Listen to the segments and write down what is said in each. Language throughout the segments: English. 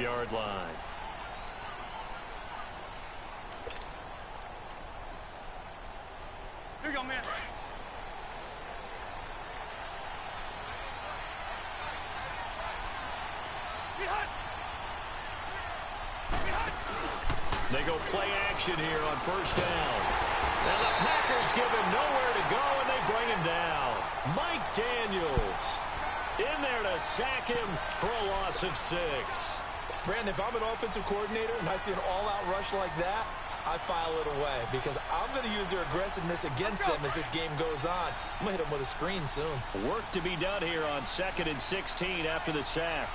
5-yard line. Here you go, man. They go play action here on first down. And the Packers give him nowhere to go, and they bring him down. Mike Daniels in there to sack him for a loss of 6. Brandon, if I'm an offensive coordinator and I see an all-out rush like that, I file it away because I'm going to use their aggressiveness against them as this game goes on. I'm going to hit them with a screen soon. Work to be done here on 2nd and 16 after the sack.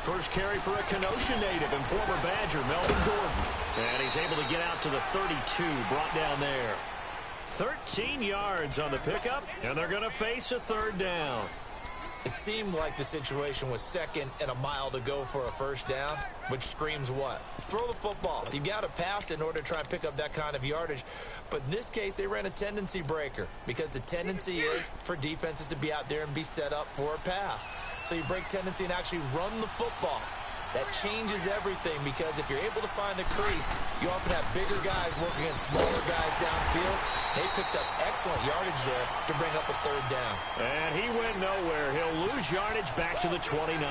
First carry for a Kenosha native and former Badger, Melvin Gordon. And he's able to get out to the 32, brought down there. 13 yards on the pickup, and they're going to face a 3rd down. It seemed like the situation was 2nd and a mile to go for a first down, which screams what? Throw the football. You got to pass in order to try and pick up that kind of yardage. But in this case, they ran a tendency breaker because the tendency is for defenses to be out there and be set up for a pass. So you break tendency and actually run the football. That changes everything because if you're able to find a crease, you often have bigger guys working against smaller guys downfield. They picked up excellent yardage there to bring up a 3rd down. And he went nowhere. He'll lose yardage back to the 29.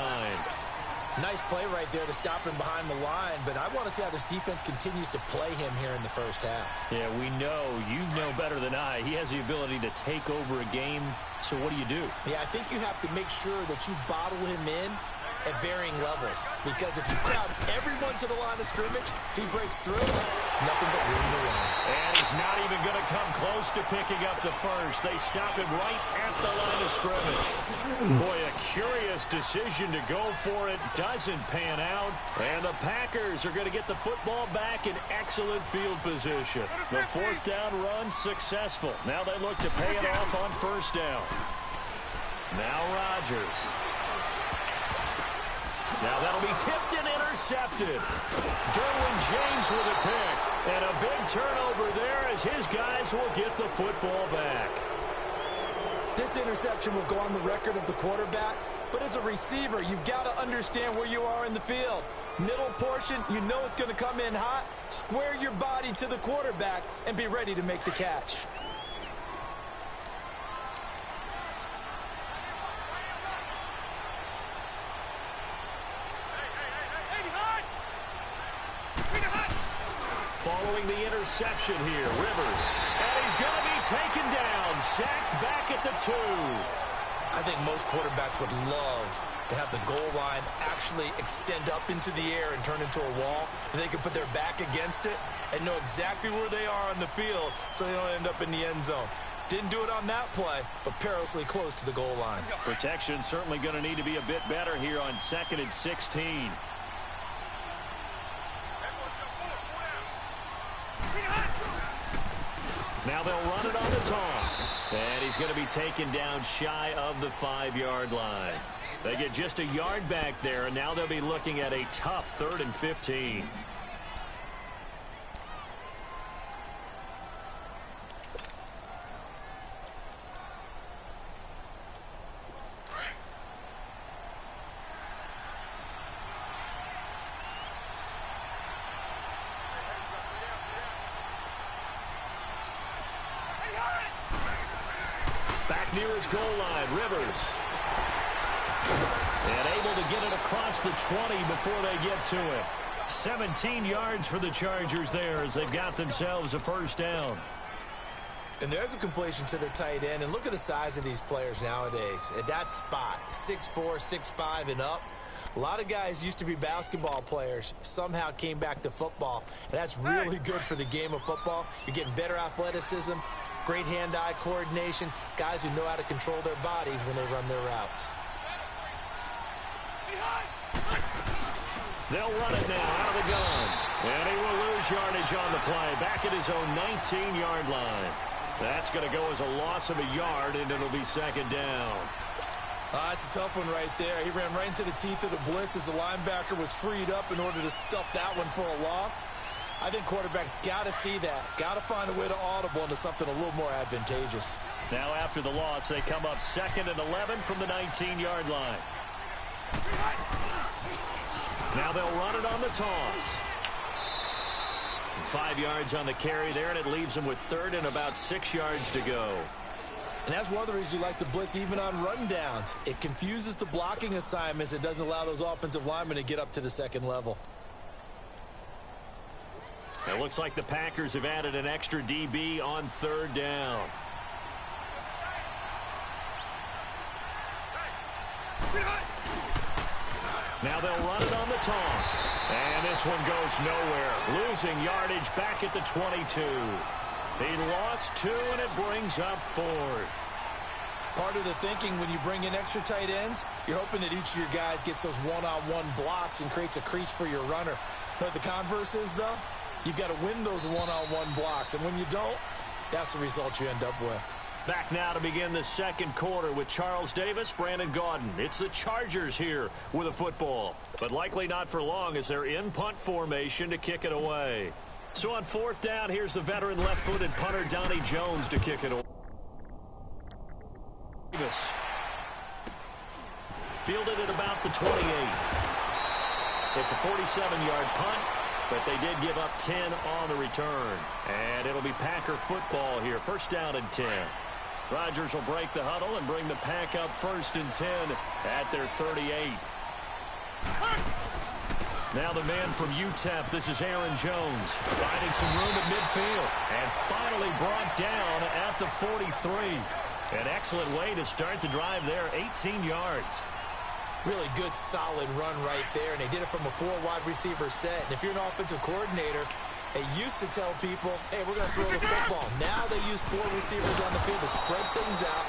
Nice play right there to stop him behind the line, but I want to see how this defense continues to play him here in the first half. Yeah, we know. You know better than I. He has the ability to take over a game, so what do? Yeah, I think you have to make sure that you bottle him in at varying levels, because if you crowd everyone to the line of scrimmage, if he breaks through, it's nothing but room to run. And he's not even going to come close to picking up the first. They stop him right at the line of scrimmage. Boy, a curious decision to go for it. Doesn't pan out. And the Packers are going to get the football back in excellent field position. The 4th down run successful. Now they look to pay it off on first down. Now Rodgers. Now that'll be tipped and intercepted. Derwin James with a pick. And a big turnover there as his guys will get the football back. This interception will go on the record of the quarterback, but as a receiver, you've got to understand where you are in the field. Middle portion, you know it's going to come in hot. Square your body to the quarterback and be ready to make the catch. Following the interception here, Rivers. And he's going to be taken down, sacked back at the 2. I think most quarterbacks would love to have the goal line actually extend up into the air and turn into a wall, and they can put their back against it and know exactly where they are on the field so they don't end up in the end zone. Didn't do it on that play, but perilously close to the goal line. Protection certainly going to need to be a bit better here on 2nd and 16. Now they'll run it on the toss. And he's going to be taken down shy of the 5-yard line. They get just a yard back there, and now they'll be looking at a tough 3rd and 15. Back near his goal line, Rivers. And able to get it across the 20 before they get to it. 17 yards for the Chargers there as they've got themselves a first down. And there's a completion to the tight end. And look at the size of these players nowadays. At that spot, 6'4", 6'5", and up. A lot of guys used to be basketball players, somehow came back to football. And that's really good for the game of football. You're getting better athleticism, great hand-eye coordination, guys who know how to control their bodies when they run their routes. They'll run it now out of the gun. And he will lose yardage on the play, back at his own 19-yard line. That's going to go as a loss of a yard, and it'll be 2nd down. That's a tough one right there. He ran right into the teeth of the blitz as the linebacker was freed up in order to stuff that one for a loss. I think quarterbacks got to see that, got to find a way to audible into something a little more advantageous. Now after the loss, they come up 2nd and 11 from the 19-yard line. Now they'll run it on the toss. 5 yards on the carry there, and it leaves them with 3rd and about 6 yards to go. And that's one of the reasons you like to blitz even on rundowns. It confuses the blocking assignments. It doesn't allow those offensive linemen to get up to the second level. It looks like the Packers have added an extra DB on 3rd down. Now they'll run it on the toss. And this one goes nowhere. Losing yardage back at the 22. He lost 2, and it brings up 4th. Part of the thinking when you bring in extra tight ends, you're hoping that each of your guys gets those one-on-one blocks and creates a crease for your runner. You know what the converse is, though? You've got to win those one-on-one blocks, and when you don't, that's the result you end up with. Back now to begin the second quarter with Charles Davis, Brandon Gaudin. It's the Chargers here with a football, but likely not for long as they're in punt formation to kick it away. So on 4th down, here's the veteran left-footed punter Donnie Jones to kick it away. Davis fielded at about the 28. It's a 47-yard punt, but they did give up 10 on the return. And it'll be Packer football here. 1st down and 10. Rodgers will break the huddle and bring the Pack up 1st and 10 at their 38. Now the man from UTEP, this is Aaron Jones, finding some room at midfield and finally brought down at the 43. An excellent way to start the drive there, 18 yards. Really good, solid run right there, and they did it from a 4 wide receiver set. And if you're an offensive coordinator, they used to tell people, hey, we're going to throw the football. Now they use 4 receivers on the field to spread things out,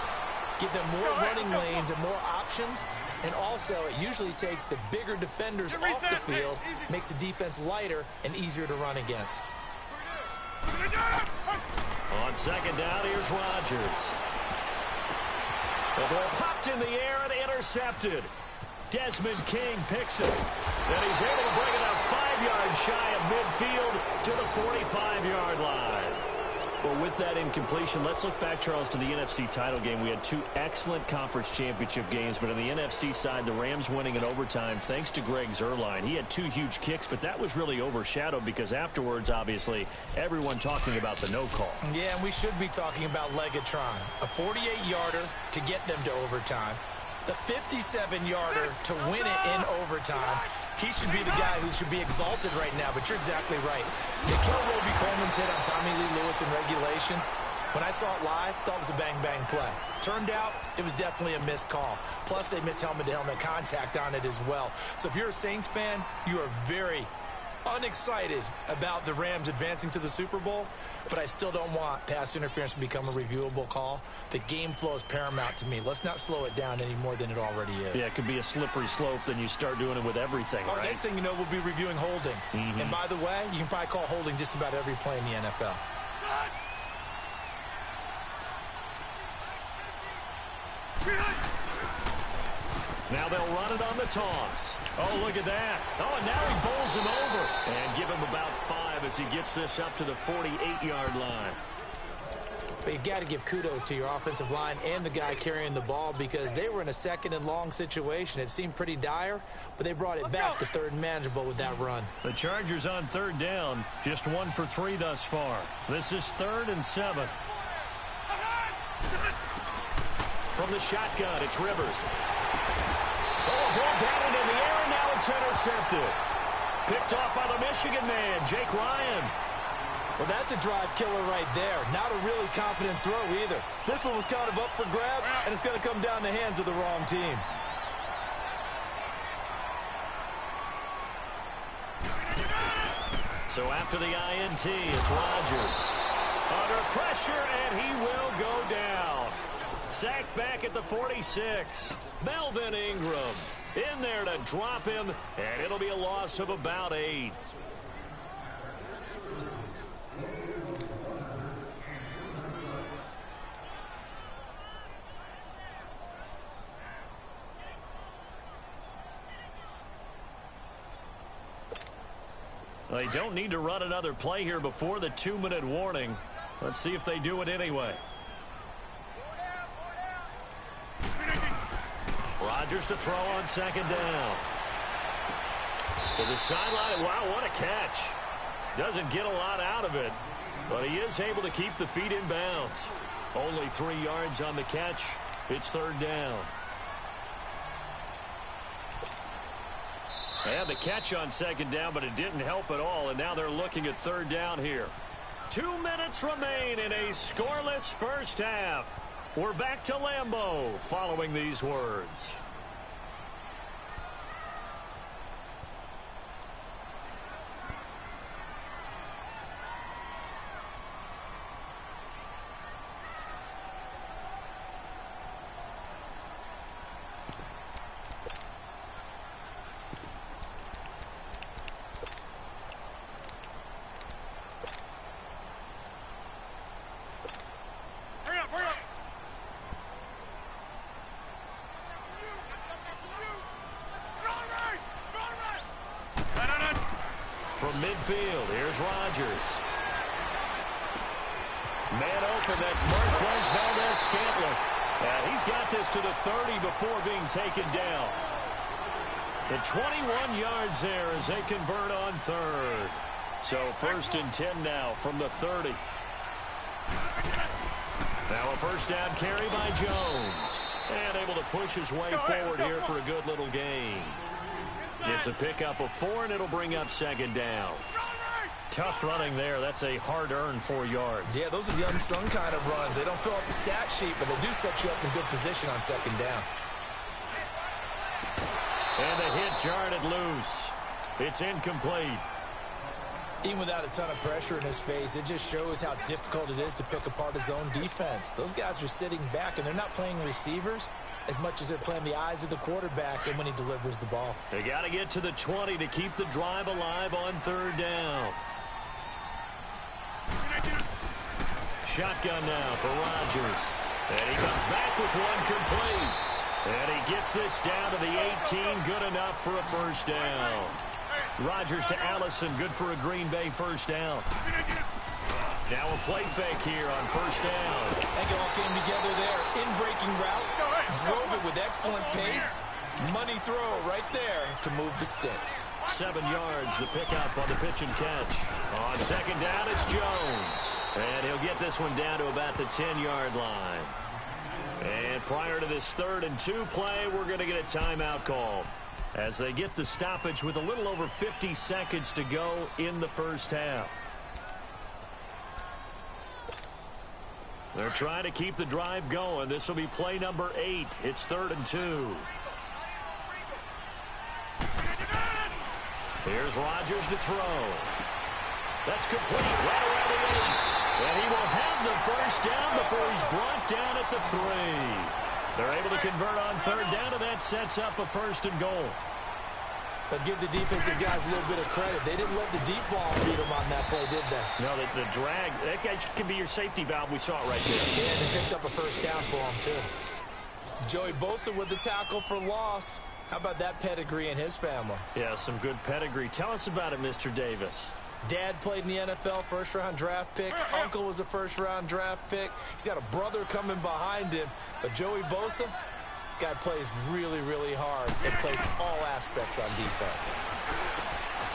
give them more running lanes and more options. And also, it usually takes the bigger defenders off the field, makes the defense lighter and easier to run against. On 2nd down, here's Rodgers. The ball popped in the air and intercepted. Desmond King picks it. And he's able to bring it up 5 yards shy of midfield to the 45-yard line. Well, with that incompletion, let's look back, Charles, to the NFC title game. We had 2 excellent conference championship games, but on the NFC side, the Rams winning in overtime thanks to Greg Zuerlein. He had 2 huge kicks, but that was really overshadowed because afterwards, obviously, everyone talking about the no call. Yeah, and we should be talking about Legatron. A 48-yarder to get them to overtime. The 57-yarder to win it in overtime. He should be the guy who should be exalted right now, but you're exactly right. They killed Roby Coleman's hit on Tommy Lee Lewis in regulation. When I saw it live, I thought it was a bang-bang play. Turned out, it was definitely a missed call. Plus, they missed helmet-to-helmet contact on it as well. So if you're a Saints fan, you are very unexcited about the Rams advancing to the Super Bowl, but I still don't want pass interference to become a reviewable call. The game flow is paramount to me. Let's not slow it down any more than it already is. Yeah, it could be a slippery slope, then you start doing it with everything, right? Next thing you know, we'll be reviewing holding. And by the way, you can probably call holding just about every play in the NFL. Now they'll run it on the toss. Oh, look at that. Oh, and now he bowls him over. And give him about 5 as he gets this up to the 48-yard line. But you got to give kudos to your offensive line and the guy carrying the ball because they were in a 2nd and long situation. It seemed pretty dire, but they brought it back to 3rd and manageable with that run. The Chargers on 3rd down, just 1 for 3 thus far. This is 3rd and 7. From the shotgun, it's Rivers. Oh, ball batted in the air, and now it's intercepted. Picked off by the Michigan man, Jake Ryan. Well, that's a drive killer right there. Not a really confident throw either. This one was kind of up for grabs, and it's going to come down the hands of the wrong team. So after the INT, it's Rodgers. Under pressure, and he will go down. Sacked back at the 46. Melvin Ingram in there to drop him, and it'll be a loss of about 8. They don't need to run another play here before the 2-minute warning. Let's see if they do it anyway. Rodgers to throw on second down. To the sideline. Wow, what a catch. Doesn't get a lot out of it, but he is able to keep the feet in bounds. Only 3 yards on the catch. It's third down. And the catch on second down, but it didn't help at all, and now they're looking at third down here. 2 minutes remain in a scoreless first half. We're back to Lambeau following these words. From midfield, here's Rodgers. Man open, that's Marquez Valdez-Scantling. And he's got this to the 30 before being taken down. The 21 yards there as they convert on third. So first and 10 now from the 30. Now a first down carry by Jones. And able to push his way forward here for a good little gain. It's a pickup of 4, and it'll bring up second down. Tough running there. That's a hard-earned 4 yards. Yeah, those are the unsung kind of runs. They don't fill up the stat sheet, but they do set you up in good position on second down. And the hit jarred it loose. It's incomplete. Even without a ton of pressure in his face, it just shows how difficult it is to pick apart his own defense. Those guys are sitting back, and they're not playing receivers as much as they're playing the eyes of the quarterback and when he delivers the ball. They got to get to the 20 to keep the drive alive on third down. Shotgun now for Rodgers. And he comes back with one complete. And he gets this down to the 18, good enough for a first down. Rodgers to Allison, good for a Green Bay first down. Now a play fake here on first down. I think it all came together there. In-breaking route, drove it with excellent pace. Money throw right there to move the sticks. 7 yards, the pickup on the pitch and catch. On second down, it's Jones. And he'll get this one down to about the 10-yard line. And prior to this 3rd and 2 play, we're going to get a timeout call as they get the stoppage with a little over 50 seconds to go in the first half. They're trying to keep the drive going. This will be play number 8. It's 3rd and 2. Here's Rodgers to throw. That's complete right around the 8. And he will have the first down before he's brought down at the 3. They're able to convert on third down, and that sets up a 1st and goal. But give the defensive guys a little bit of credit. They didn't let the deep ball beat them on that play, did they? No, the drag, that guy can be your safety valve. We saw it right there. Yeah, and they picked up a first down for him, too. Joey Bosa with the tackle for loss. How about that pedigree in his family? Yeah, some good pedigree. Tell us about it, Mr. Davis. Dad played in the NFL, first-round draft pick. Uncle was a first-round draft pick. He's got a brother coming behind him. But Joey Bosa, guy plays really, really hard and plays all aspects on defense.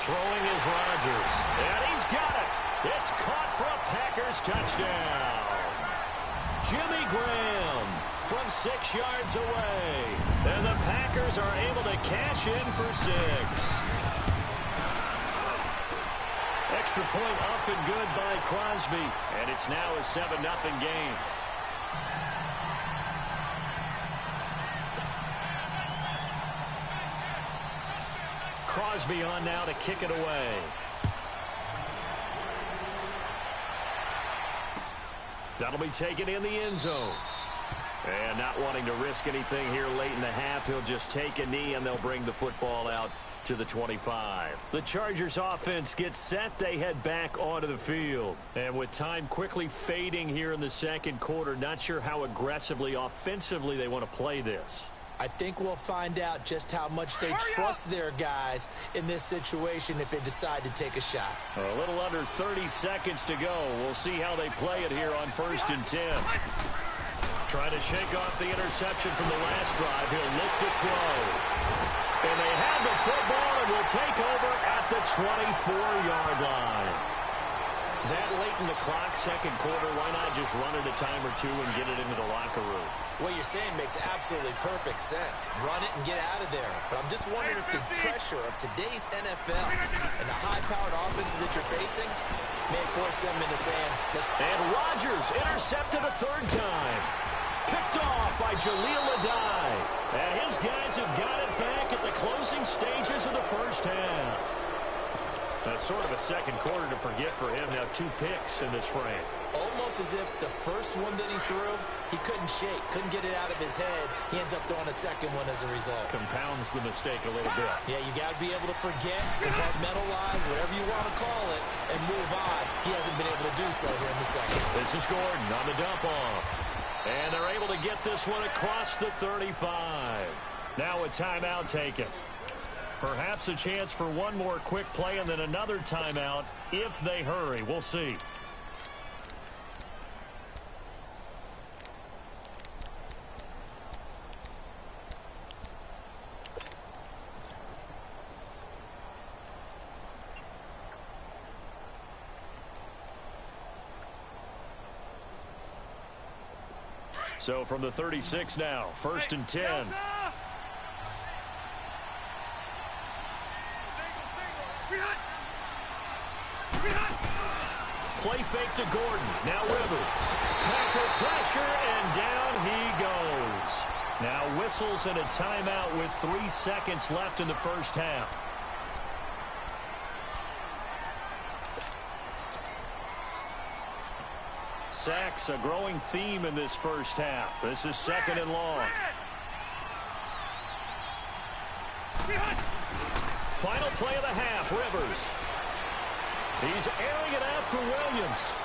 Throwing is Rodgers. And he's got it. It's caught for a Packers touchdown. Jimmy Graham from 6 yards away. And the Packers are able to cash in for 6. Extra point up and good by Crosby. And it's now a 7-0 game. Crosby on now to kick it away. That'll be taken in the end zone. And not wanting to risk anything here late in the half, he'll just take a knee and they'll bring the football out to the 25. The Chargers offense gets set. They head back onto the field. And with time quickly fading here in the second quarter, not sure how aggressively, offensively they want to play this. I think we'll find out just how much they trust their guys in this situation if they decide to take a shot. A little under 30 seconds to go. We'll see how they play it here on 1st and 10. Trying to shake off the interception from the last drive. He'll look to throw. And they have the football and will take over at the 24-yard line. That late in the clock, second quarter, why not just run it a time or two and get it into the locker room? What you're saying makes absolutely perfect sense. Run it and get out of there. But I'm just wondering if the pressure of today's NFL and the high-powered offenses that you're facing may force them into saying... And Rodgers intercepted a third time. Picked off by Jaleel Adai. And his guys have got it back at the closing stages of the first half. That's sort of a second quarter to forget for him. Now 2 picks in this frame. Almost as if the first one that he threw, he couldn't shake, couldn't get it out of his head. He ends up throwing a second one as a result. Compounds the mistake a little bit. Yeah, you got to be able to forget, compartmentalize, whatever you want to call it, and move on. He hasn't been able to do so here in the second. This is Gordon on the dump-off. And they're able to get this one across the 35. Now a timeout taken. Perhaps a chance for one more quick play and then another timeout if they hurry. We'll see. So from the 36 now, 1st and 10. Play fake to Gordon. Now Rivers. Packer pressure, and down he goes. Now whistles and a timeout with 3 seconds left in the first half. Sacks, a growing theme in this first half. This is 2nd and long. Final play of the half, Rivers. He's airing it out for Williams.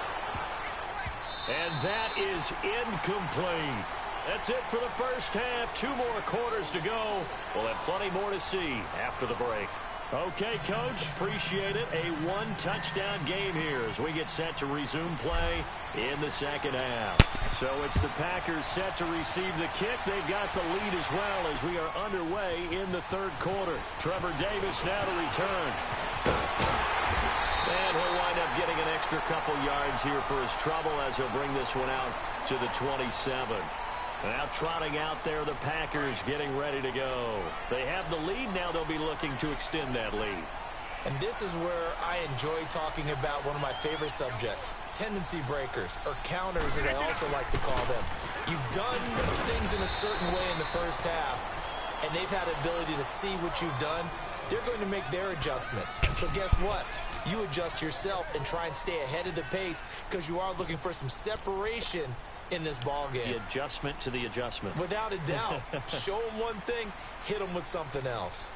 And that is incomplete. That's it for the first half. 2 more quarters to go. We'll have plenty more to see after the break. Okay, Coach, appreciate it. A 1-touchdown game here as we get set to resume play in the second half. So it's the Packers set to receive the kick. They've got the lead as well as we are underway in the third quarter. Trevor Davis now to return. And he'll wind up getting an extra couple yards here for his trouble as he'll bring this one out to the 27. Now trotting out there, the Packers getting ready to go. They have the lead. Now they'll be looking to extend that lead. And this is where I enjoy talking about one of my favorite subjects, tendency breakers, or counters as I also like to call them. You've done things in a certain way in the first half, and they've had the ability to see what you've done. They're going to make their adjustments. So guess what? You adjust yourself and try and stay ahead of the pace because you are looking for some separation in this ball game. The adjustment to the adjustment. Without a doubt. Show them one thing, hit them with something else.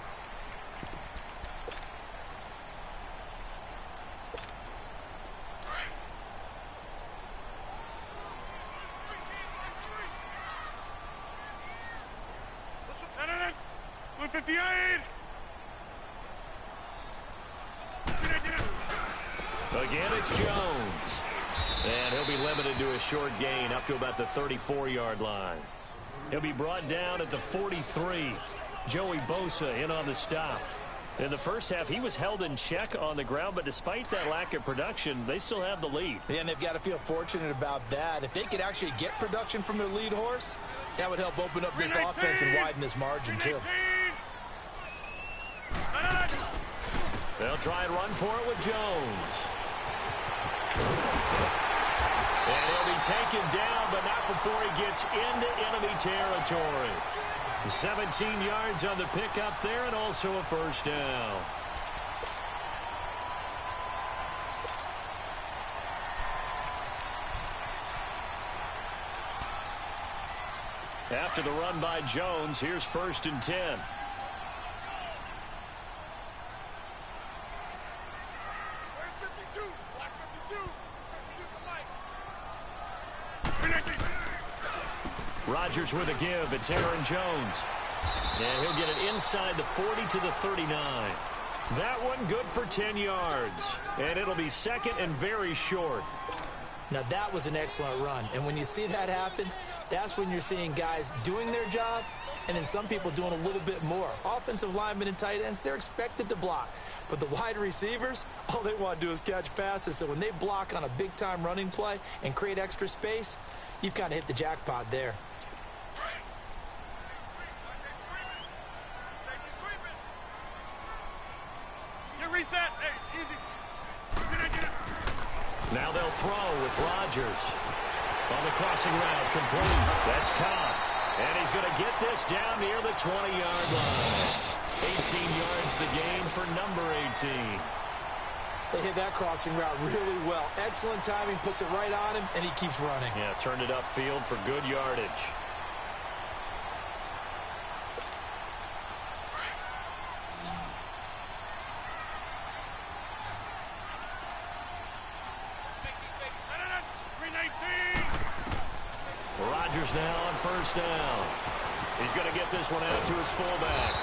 Again, it's Jones. And he'll be limited to a short gain up to about the 34-yard line. He'll be brought down at the 43. Joey Bosa in on the stop. In the first half, he was held in check on the ground, but despite that lack of production, they still have the lead. Yeah, and they've got to feel fortunate about that. If they could actually get production from their lead horse, that would help open up this offense and widen this margin, too. They'll try and run for it with Jones. And he'll be taken down, but not before he gets into enemy territory. 17 yards on the pickup there, and also a first down. After the run by Jones, here's 1st and 10. Rodgers with a give. It's Aaron Jones. And he'll get it inside the 40 to the 39. That one good for 10 yards. And it'll be second and very short. Now, that was an excellent run. And when you see that happen, that's when you're seeing guys doing their job and then some people doing a little bit more. Offensive linemen and tight ends, they're expected to block. But the wide receivers, all they want to do is catch passes. So when they block on a big-time running play and create extra space, you've kind of hit the jackpot there. Reset. Hey, easy. Now they'll throw with Rodgers. On the crossing route, complete. That's caught. And he's going to get this down near the 20-yard line. 18 yards the gain for number 18. They hit that crossing route really well. Excellent timing, puts it right on him, and he keeps running. Yeah, turned it upfield for good yardage. Rodgers now on first down. He's going to get this one out to his fullback.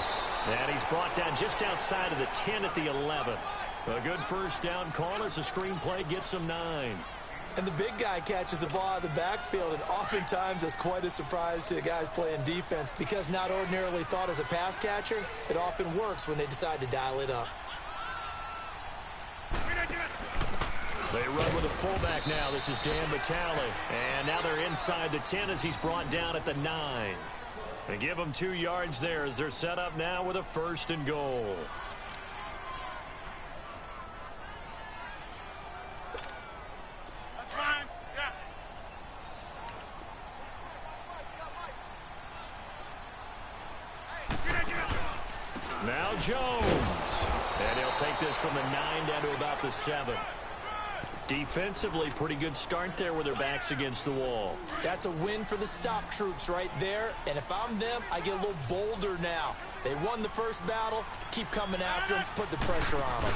And he's brought down just outside of the 10 at the 11. A good first down call as the screen play gets him 9. And the big guy catches the ball out of the backfield, and oftentimes that's quite a surprise to the guys playing defense because not ordinarily thought as a pass catcher, it often works when they decide to dial it up. They run with a fullback now. This is Dan Batali. And now they're inside the 10 as he's brought down at the 9. They give him 2 yards there as they're set up now with a 1st and goal. That's fine. Yeah. Now Jones. And he'll take this from the 9 down to about the 7. Defensively, pretty good start there with their backs against the wall. That's a win for the stop troops right there. And if I'm them, I get a little bolder now. They won the first battle. Keep coming after them. Put the pressure on them.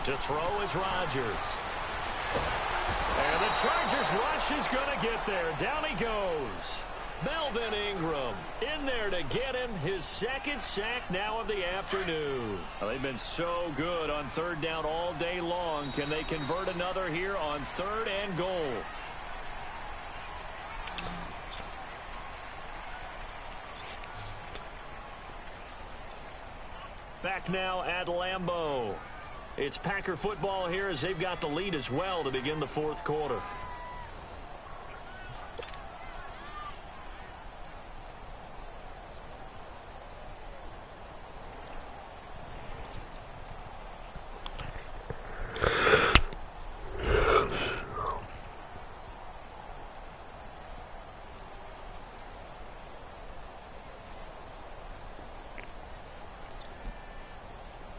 To throw is Rodgers. And the Chargers rush is going to get there. Down he goes. Melvin Ingram in there to get him his 2nd sack now of the afternoon. Well, they've been so good on 3rd down all day long. Can they convert another here on 3rd and goal? Back now at Lambeau. It's Packer football here as they've got the lead as well to begin the 4th quarter.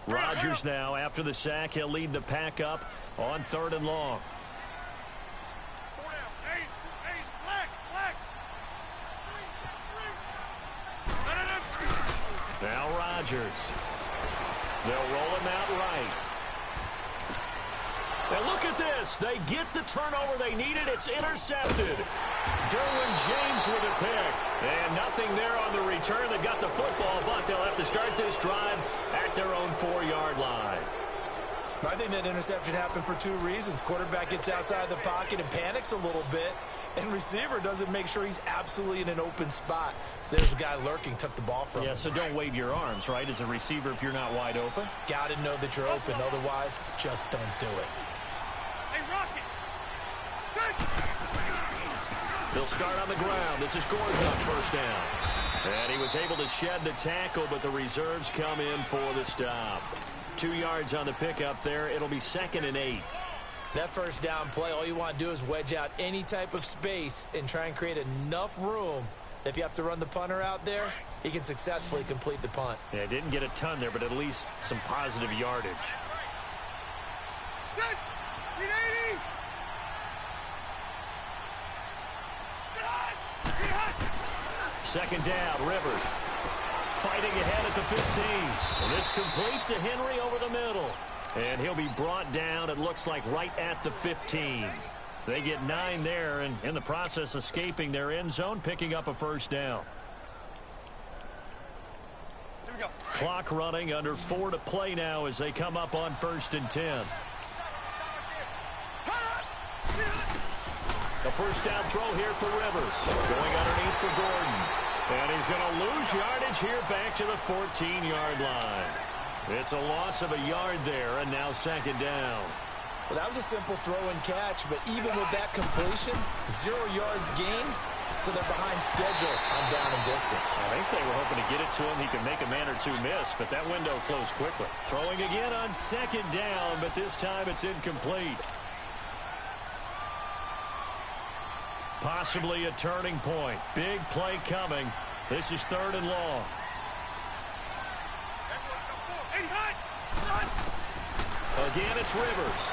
Rodgers now, after the sack, he'll lead the pack up on 3rd and long. Now Rodgers. They'll roll him out right. And look at this. They get the turnover they needed. It's intercepted. Derwin James with a pick. And nothing there on the return. They've got the football, but they'll have to start this drive at their own 4-yard line. I think that interception happened for 2 reasons. Quarterback gets outside the pocket and panics a little bit. And receiver doesn't make sure he's absolutely in an open spot. So there's a guy lurking, took the ball from him. Yeah, so don't wave your arms, right, as a receiver if you're not wide open. Got to know that you're open. Otherwise, just don't do it. They'll start on the ground. This is Gordon on first down. And he was able to shed the tackle, but the reserves come in for the stop. 2 yards on the pickup there. It'll be 2nd and 8. That first down play, all you want to do is wedge out any type of space and try and create enough room that if you have to run the punter out there, he can successfully complete the punt. Yeah, didn't get a ton there, but at least some positive yardage. Set. 380. Second down, Rivers fighting ahead at the 15. And this complete to Henry over the middle. And he'll be brought down, it looks like, right at the 15. They get 9 there, and in the process escaping their end zone, picking up a first down. Here we go. Clock running, under 4 to play now as they come up on 1st and 10. first down throw here for Rivers. Going underneath for Gordon. And he's going to lose yardage here back to the 14-yard line. It's a loss of a yard there, and now second down. Well, that was a simple throw and catch, but even with that completion, 0 yards gained, so they're behind schedule on down and distance. I think they were hoping to get it to him. He could make a man or two miss, but that window closed quickly. Throwing again on second down, but this time it's incomplete. Possibly a turning point. Big play coming. This is 3rd and long. Again, it's Rivers.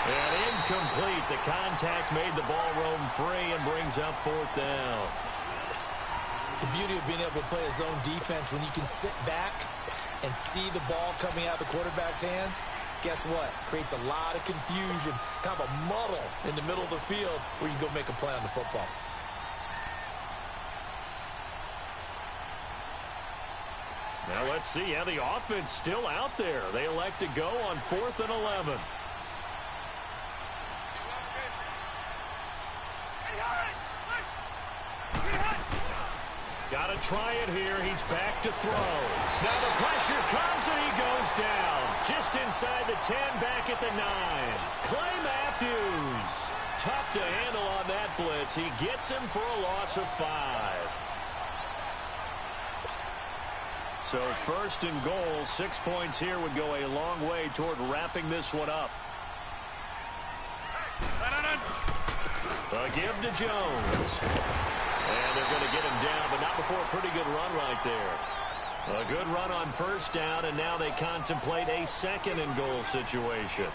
And incomplete. The contact made the ball roam free and brings up 4th down. The beauty of being able to play a zone defense when you can sit back and see the ball coming out of the quarterback's hands, guess what? Creates a lot of confusion, kind of a muddle in the middle of the field where you can go make a play on the football. Now let's see how the offense still out there. They elect to go on 4th and 11. Got to try it here. He's back to throw. Now the pressure comes and he goes down. Just inside the 10, back at the 9. Clay Matthews. Tough to handle on that blitz. He gets him for a loss of 5. So 1st and goal, 6 points here would go a long way toward wrapping this one up. A give to Jones. And they're going to get him down, but not before a pretty good run right there. A good run on 1st down, and now they contemplate a 2nd and goal situation.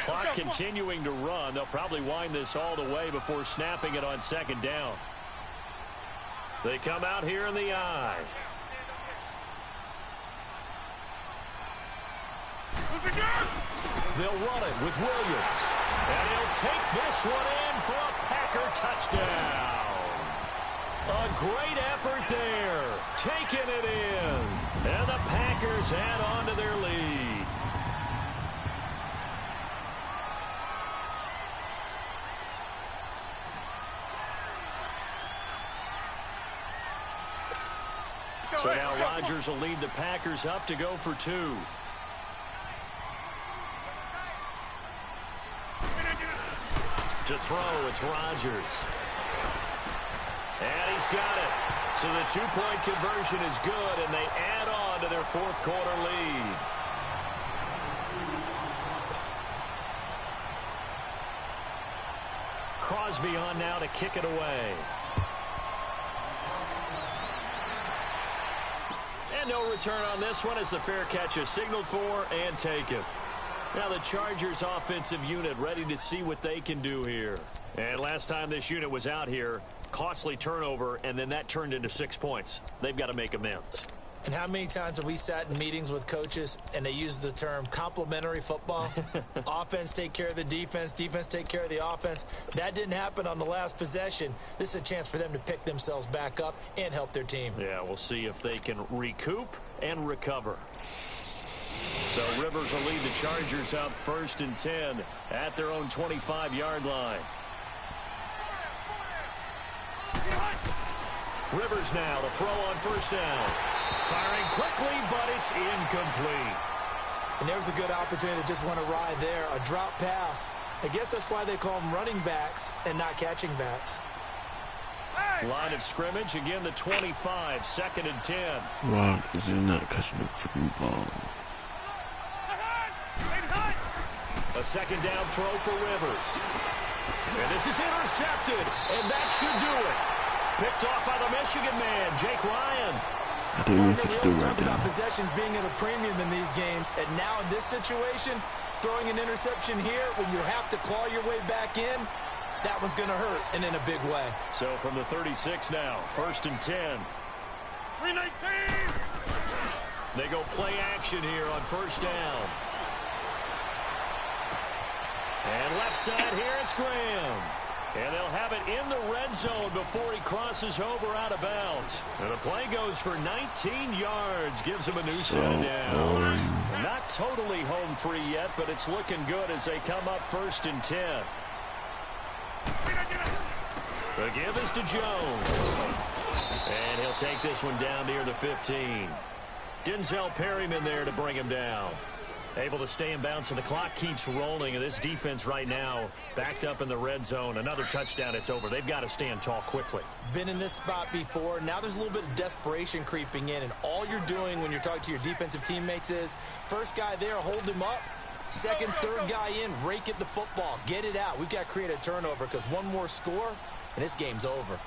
Clock continuing to run. They'll probably wind this all the way before snapping it on 2nd down. They come out here in the I. They'll run it with Williams. And he'll take this one in for a Packer touchdown. A great effort there. Taking it in. And the Packers add on to their lead. So now Rodgers will lead the Packers up to go for 2. To throw, it's Rodgers. And he's got it. So the 2-point conversion is good, and they add on to their 4th quarter lead. Crosby on now to kick it away. And no return on this one as the fair catch is signaled for and taken. Now the Chargers offensive unit ready to see what they can do here. And last time this unit was out here, costly turnover, and then that turned into 6 points. They've got to make amends. And how many times have we sat in meetings with coaches and they use the term complementary football? Offense take care of the defense, defense take care of the offense. That didn't happen on the last possession. This is a chance for them to pick themselves back up and help their team. Yeah, we'll see if they can recoup and recover. So Rivers will lead the Chargers up 1st and 10 at their own 25-yard line. Rivers now to throw on 1st down. Firing quickly, but it's incomplete. And there's a good opportunity to just want to ride there. A drop pass. I guess that's why they call them running backs and not catching backs. Line of scrimmage, again the 25, 2nd and 10. Wow, because they're not catching the freaking ball. A 2nd down throw for Rivers. And this is intercepted, and that should do it. Picked off by the Michigan man, Jake Ryan. I think we We should always do talk right about now. possessions being at a premium in these games, and now in this situation, throwing an interception here when you have to claw your way back in, that one's going to hurt, and in a big way. So from the 36 now, 1st and 10. 319! They go play action here on 1st down. And left side here, it's Graham. And they'll have it in the red zone before he crosses over out of bounds. And the play goes for 19 yards, gives him a new set of downs. Not totally home free yet, but it's looking good as they come up 1st and 10. The give is to Jones. And he'll take this one down near the 15. Denzel Perryman there to bring him down. Able to stay in bounds, and the clock keeps rolling. And this defense right now backed up in the red zone. Another touchdown, it's over. They've got to stand tall quickly. Been in this spot before. Now there's a little bit of desperation creeping in. And all you're doing when you're talking to your defensive teammates is, first guy there, hold him up. Second, third guy in, rake at the football. Get it out. We've got to create a turnover because one more score, and this game's over.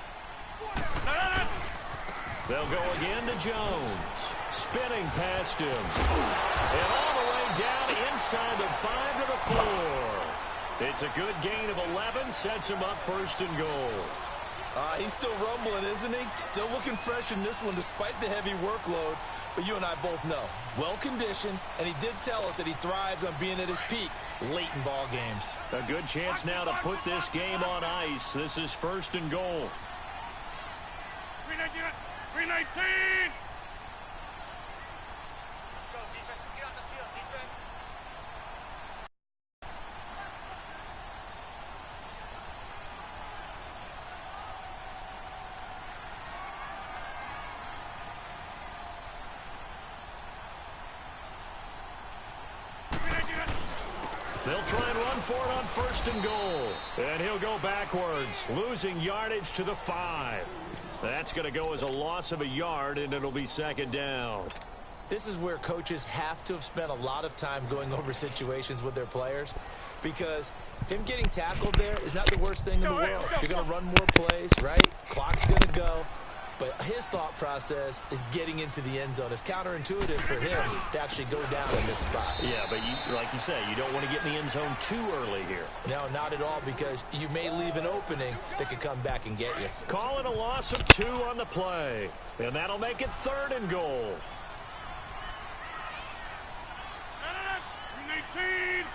They'll go again to Jones. Spinning past him. And all the way down inside the 5 to the 4. It's a good gain of 11. Sets him up 1st and goal. He's still rumbling, isn't he? Still looking fresh in this one despite the heavy workload. But you and I both know, well-conditioned, and he did tell us that he thrives on being at his peak late in ball games. A good chance now to put this game on ice. This is 1st and goal. 319! Let's go, defense. Let's get on the field, defense. They'll try and run for it on 1st and goal. And he'll go backwards, losing yardage to the 5. That's going to go as a loss of a yard, and it'll be 2nd down. This is where coaches have to have spent a lot of time going over situations with their players, because him getting tackled there is not the worst thing in the world. You're going to run more plays, right? Clock's going to go. But his thought process is getting into the end zone. It's counterintuitive for him to actually go down in this spot. Yeah, but like you say, you don't want to get in the end zone too early here. No, not at all, because you may leave an opening that could come back and get you. Call it a loss of 2 on the play. And that'll make it 3rd and goal. 319!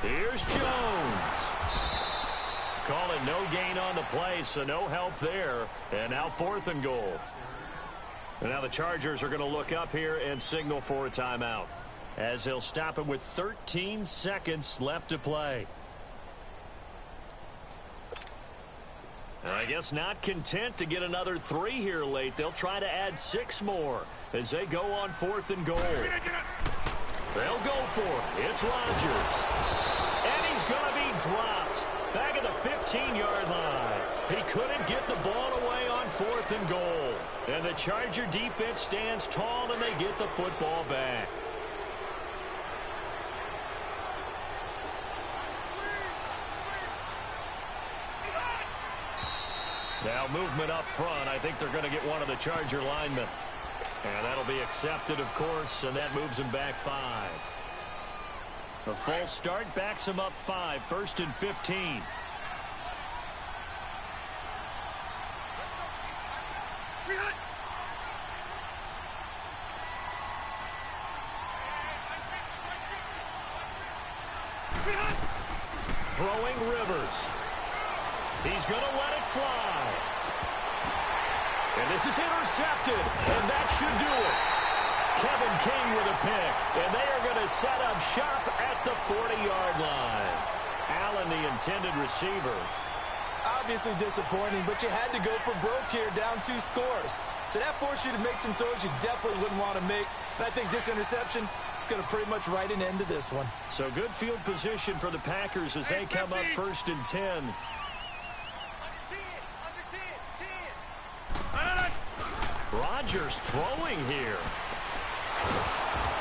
Here's Jones. Call it no gain on the play, so no help there. And now 4th and goal. And now the Chargers are going to look up here and signal for a timeout, as they'll stop him with 13 seconds left to play. I guess not content to get another 3 here late. They'll try to add 6 more as they go on 4th and goal. They'll go for it. It's Rodgers. And he's going to be dropped back at the 15-yard line. He couldn't get the ball away on 4th and goal. And the Charger defense stands tall, and they get the football back. Now movement up front. I think they're going to get one of the Charger linemen. And that'll be accepted, of course, and that moves him back 5. A false start backs him up 5, 1st and 15. Throwing Rivers. He's going to let it fly. And this is intercepted, and that should do it. Kevin King with a pick, and they are going to set up shop at the 40-yard line. Allen, the intended receiver. Obviously disappointing, but you had to go for broke here, down 2 scores. So that forced you to make some throws you definitely wouldn't want to make. And I think this interception is going to pretty much write an end to this one. So good field position for the Packers as they come up 1st and 10. Rodgers throwing here.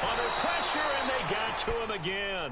Under pressure, and they got to him again.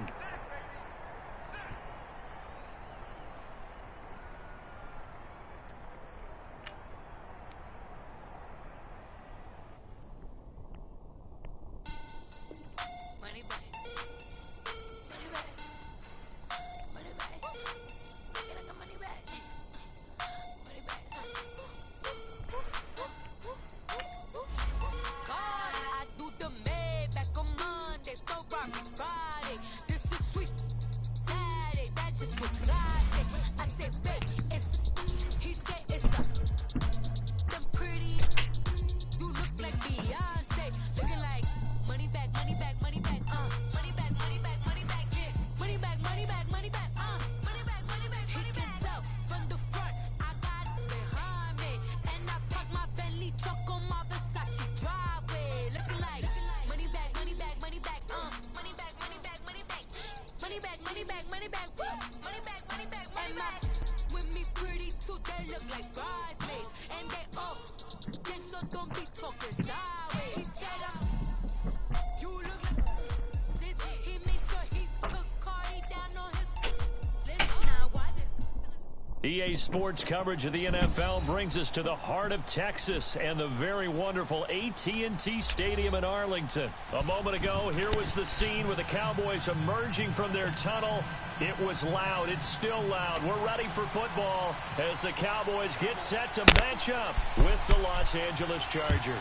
EA Sports coverage of the NFL brings us to the heart of Texas and the very wonderful AT&T Stadium in Arlington. A moment ago, here was the scene with the Cowboys emerging from their tunnel. It was loud. It's still loud. We're ready for football as the Cowboys get set to match up with the Los Angeles Chargers.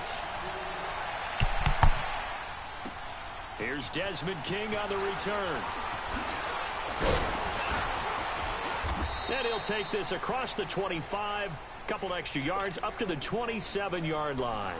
Here's Desmond King on the return. And he'll take this across the 25, couple extra yards up to the 27-yard line.